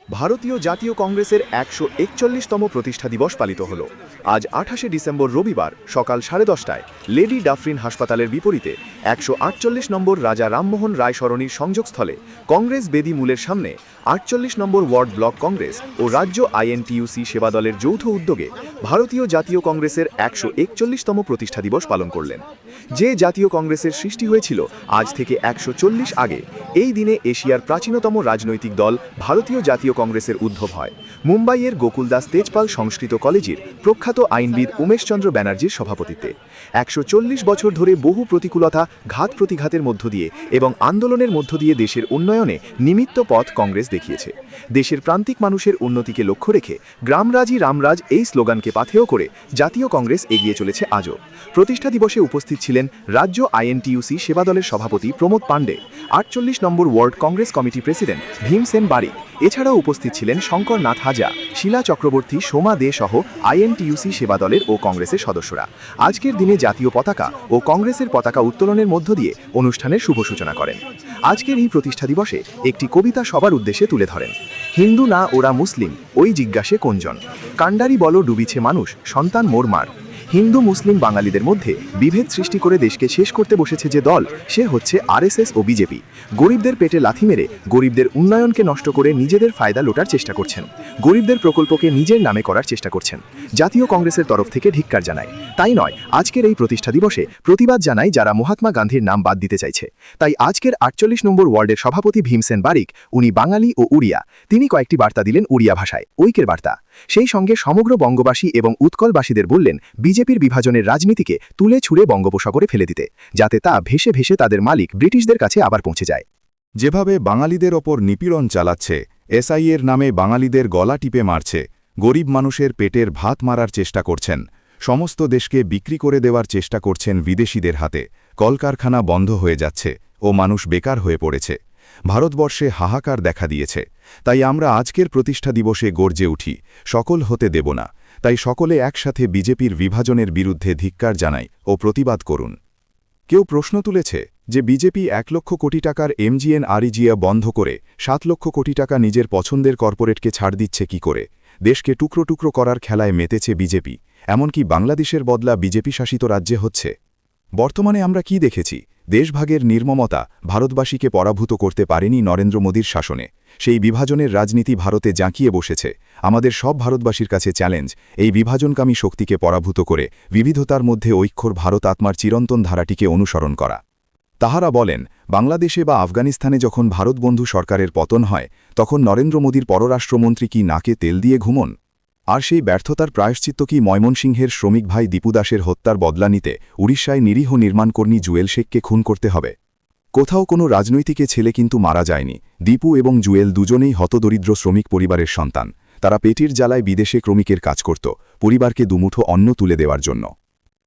ভারতীয় জাতীয় কংগ্রেসের ১৪১তম প্রতিষ্ঠা দিবস পালিত হল। আজ ২৮শে ডিসেম্বর রবিবার সকাল 10:30টায় লেডি ডাফরিন হাসপাতালের বিপরীতে ১৪৮ নম্বর রাজা রামমোহন রায় সরণির সংযোগস্থলে কংগ্রেস বেদি মূলের সামনে ৪৮ নম্বর ওয়ার্ড ব্লক কংগ্রেস ও রাজ্য আইএনটিইউসি সেবা দলের যৌথ উদ্যোগে ভারতীয় জাতীয় কংগ্রেসের ১৪১তম প্রতিষ্ঠা দিবস পালন করলেন। যে জাতীয় কংগ্রেসের সৃষ্টি হয়েছিল আজ থেকে ১৪০ আগে, এই দিনে এশিয়ার প্রাচীনতম রাজনৈতিক দল ভারতীয় জাতীয় কংগ্রেসের উদ্ভব হয় মুম্বাইয়ের গোকুলদাস তেজপাল সংস্কৃত কলেজের প্রখ্যাত আইনবিদ উমেশচন্দ্র ব্যানার্জির সভাপতিত্বে। ১৪০ বছর ধরে বহু প্রতিকূলতা, ঘাত প্রতিঘাতের মধ্য দিয়ে এবং আন্দোলনের মধ্য দিয়ে দেশের উন্নয়নে নিমিত্ত পথ কংগ্রেস দেখিয়েছে। দেশের প্রান্তিক মানুষের উন্নতিকে লক্ষ্য রেখে গ্রামরাজই রামরাজ এই স্লোগানকে পাথেয় করে জাতীয় কংগ্রেস এগিয়ে চলেছে আজও। প্রতিষ্ঠা দিবসে উপস্থিত ছিলেন রাজ্য আইএনটিইউসি সেবা দলের সভাপতি প্রমোদ পাণ্ডে, ৪৮ নম্বর ward Congress committee president Bhimsen Barik, এছাড়াও উপস্থিত ছিলেন শঙ্কর নাথ হাজা, শিলা চক্রবর্তী, সোমা দে সহ আইএনটিইউসি সেবা দলের ও কংগ্রেসের সদস্যরা আজকের দিনে জাতীয় পতাকা ও কংগ্রেসের পতাকা উত্তোলনের মধ্য দিয়ে অনুষ্ঠানের শুভ সূচনা করেন। আজকের এই প্রতিষ্ঠা দিবসে একটি কবিতা সবার উদ্দেশ্যে তুলে ধরেন। হিন্দু না ওরা মুসলিম, ওই জিজ্ঞাসে কোনজন, কাণ্ডারি বলো ডুবিছে মানুষ, সন্তান মোর মার। হিন্দু মুসলিম বাঙালিদের মধ্যে বিভেদ সৃষ্টি করে দেশকে শেষ করতে বসেছে যে দল, সে হচ্ছে আরএসএস ও বিজেপি। গরিবদের পেটে লাথি মেরে গরিবদের উন্নয়নকে নষ্ট করে নিজেদের ফায়দা লোটার চেষ্টা করছেন, গরিবদের প্রকল্পকে নিজের নামে করার চেষ্টা করছেন। জাতীয় কংগ্রেসের তরফ থেকে ধিক্কার জানায়। তাই নয়, আজকের এই প্রতিষ্ঠা দিবসে প্রতিবাদ জানায় যারা মহাত্মা গান্ধীর নাম বাদ দিতে চাইছে। তাই আজকের ৪৮ নম্বর ওয়ার্ডের সভাপতি ভীমসেন বারিক, উনি বাঙালি ও উড়িয়া, তিনি কয়েকটি বার্তা দিলেন উড়িয়া ভাষায়, ঐক্যের বার্তা। সেই সঙ্গে সমগ্র বঙ্গবাসী এবং উৎকলবাসীদের বললেন বিজেপির বিভাজনের রাজনীতিকে তুলে ছুঁড়ে বঙ্গোপসাগরে ফেলে দিতে, যাতে তা ভেসে ভেসে তাদের মালিক ব্রিটিশদের কাছে আবার পৌঁছে যায়। যেভাবে বাঙালিদের ওপর নিপীড়ন চালাচ্ছে, এসআইয়ের নামে বাঙালিদের গলা টিপে মারছে, গরিব মানুষের পেটের ভাত মারার চেষ্টা করছেন, সমস্ত দেশকে বিক্রি করে দেওয়ার চেষ্টা করছেন বিদেশিদের হাতে, কলকারখানা বন্ধ হয়ে যাচ্ছে ও মানুষ বেকার হয়ে পড়েছে, ভারতবর্ষে হাহাকার দেখা দিয়েছে। তাই আমরা আজকের প্রতিষ্ঠা দিবসে গর্জে উঠি, সকল হতে দেব না। তাই সকলে একসাথে বিজেপির বিভাজনের বিরুদ্ধে ধিক্কার জানাই ও প্রতিবাদ করুন। কেউ প্রশ্ন তুলেছে যে বিজেপি ১ লক্ষ কোটি টাকার এমজিএনআরইজিএ বন্ধ করে ৭ লক্ষ কোটি টাকা নিজের পছন্দের কর্পোরেটকে ছাড় দিচ্ছে কি করে। দেশকে টুকরো টুকরো করার খেলায় মেতেছে বিজেপি, এমনকি বাংলাদেশের বদলা বিজেপি শাসিত রাজ্যে হচ্ছে। বর্তমানে আমরা কি দেখেছি? দেশভাগের নির্মমতা ভারতবাসীকে পরাভূত করতে পারেনি নরেন্দ্র মোদীর শাসনে। সেই বিভাজনের রাজনীতি ভারতে জাঁকিয়ে বসেছে। আমাদের সব ভারতবাসীর কাছে চ্যালেঞ্জ, এই বিভাজনকামী শক্তিকে পরাভূত করে বিবিধতার মধ্যে ঐক্যর ভারত আত্মার চিরন্তন ধারাটিকে অনুসরণ করা। তাহারা বলেন, বাংলাদেশে বা আফগানিস্তানে যখন ভারতবন্ধু সরকারের পতন হয়, তখন নরেন্দ্র মোদীর পররাষ্ট্রমন্ত্রী কি নাকে তেল দিয়ে ঘুমন? আর সেই ব্যর্থতার প্রায়শ্চিত্ত কি ময়মনসিংহের শ্রমিক ভাই দীপু দাসের হত্যার বদলা নিতে উড়িষ্যায় নিরীহ নির্মাণকর্মী জুয়েল শেখকে খুন করতে হবে? কোথাও কোনো রাজনৈতিক ছেলে কিন্তু মারা যায়নি। দীপু এবং জুয়েল দুজনেই হতদরিদ্র শ্রমিক পরিবারের সন্তান। তারা পেটের জ্বালায় বিদেশে শ্রমিকের কাজ করত, পরিবারকে দুমুঠো অন্ন তুলে দেওয়ার জন্য।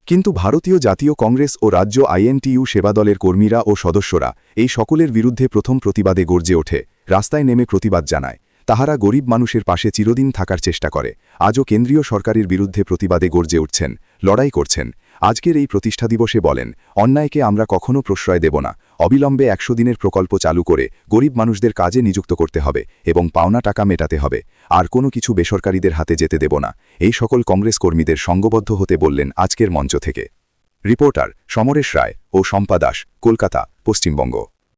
কিন্তু ভারতীয় জাতীয় কংগ্রেস ও রাজ্য আইএনটিইউ সেবা দলের কর্মীরা ও সদস্যরা এই সকলের বিরুদ্ধে প্রথম প্রতিবাদে গর্জে ওঠে, রাস্তায় নেমে প্রতিবাদ জানায়। তাহারা গরিব মানুষের পাশে চিরদিন থাকার চেষ্টা করে। আজও কেন্দ্রীয় সরকারের বিরুদ্ধে প্রতিবাদে গর্জে উঠছেন, লড়াই করছেন। আজকের এই প্রতিষ্ঠা দিবসে বলেন, অন্যায়কে আমরা কখনো প্রশ্রয় দেব না। অবিলম্বে ১০০ দিনের প্রকল্প চালু করে গরিব মানুষদের কাজে নিযুক্ত করতে হবে এবং পাওনা টাকা মেটাতে হবে। আর কোনো কিছু বেসরকারিদের হাতে যেতে দেব না। এই সকল কংগ্রেস কর্মীদের সংঘবদ্ধ হতে বললেন আজকের মঞ্চ থেকে। রিপোর্টার সমরেশ রায় ও শম্পা দাস, কলকাতা, পশ্চিমবঙ্গ।